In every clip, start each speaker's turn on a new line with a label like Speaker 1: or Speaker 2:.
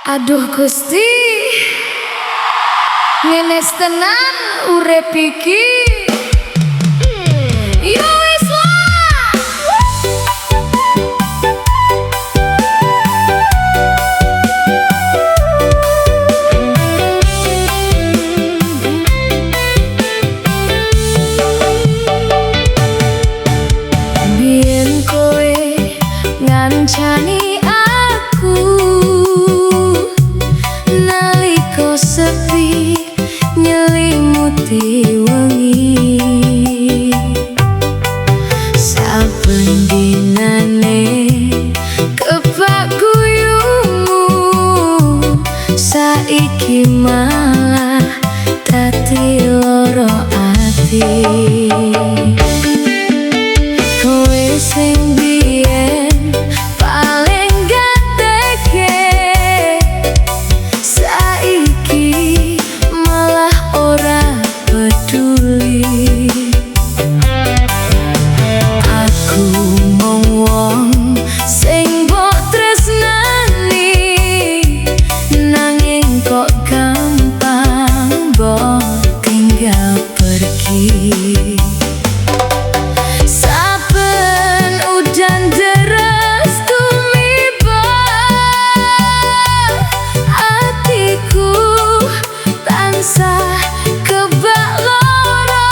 Speaker 1: Aduh Gusti, ngenes tenan urip iki. Yo wis lah. Biyen kowe ngancani sepi nyelimuti wengi, saben dinane kebak guyumu, saiki malah dadi loro ati. Kowe sing biyen paling gateke, saiki malah ora peduli. Aku mung wong sing mbok tresnani, nanging kok gampang mbok tinggal pergi. Saben udan deres tumiba, atiku tansah kebak lara.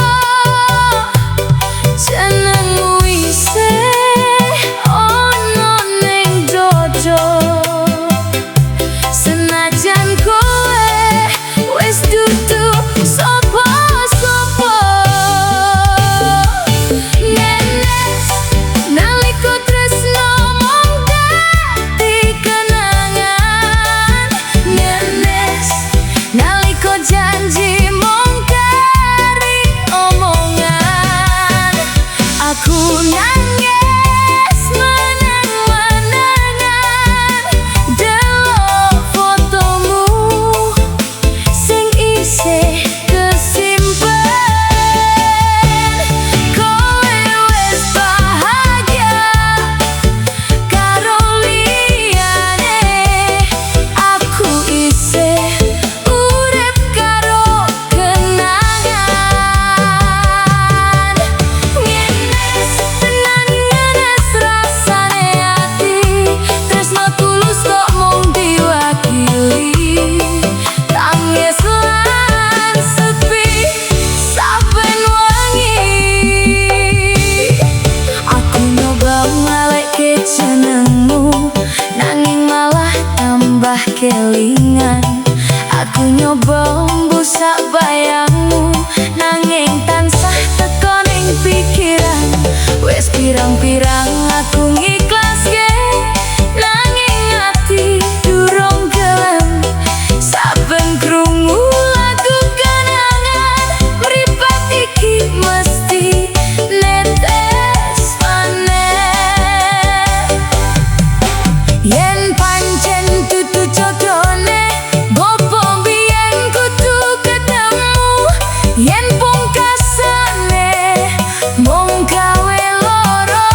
Speaker 1: Jenengmu isih ono ning dodo, senajan kowe wis dudu sapa-sapa. Ngenes nalika tresno mung dadi kenangan, ngenes nalika janji mung kari omongan. Aku nangis menang-menangan, delok fotomu sing isih kesimpen. Kowe wis bahagia karo liyane, aku isih urip karo kenangan. Ngenes tenan, ngenes rasane ati, tresno tulus kok mung diwakili. Tangis lan sepi saben wengi, aku nyoba ngalekke jenengmu, nanging malah tambah kelingan. Aku nyoba mbusak bayangmu, nanging tansah teko ning pikiran. Wis pirang-pirang aku ngiklaske, nanging ati durung gelem. Saben krungu lagu kenangan, mripat iki mesti netes maneh. Yen pancen dudu jodone, ngopo biyen kudu ketemu? Yen pungkasane mung gawe loro,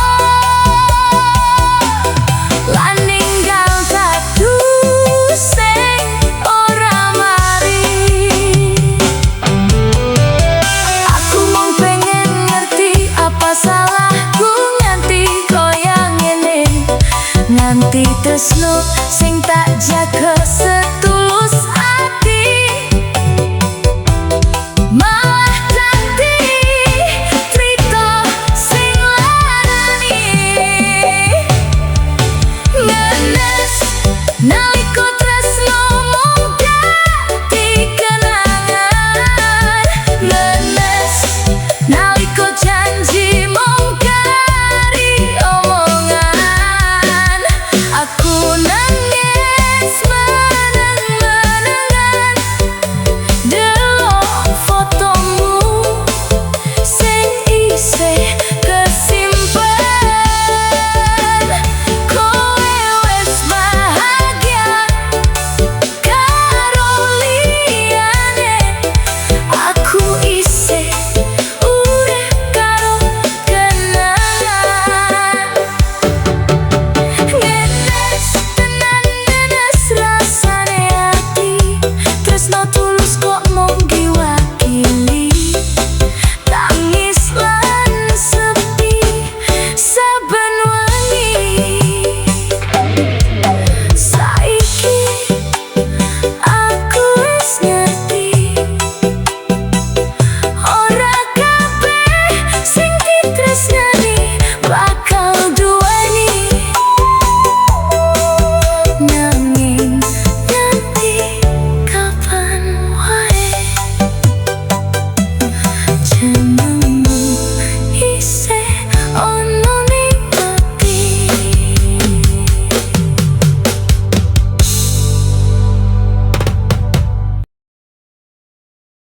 Speaker 1: jadi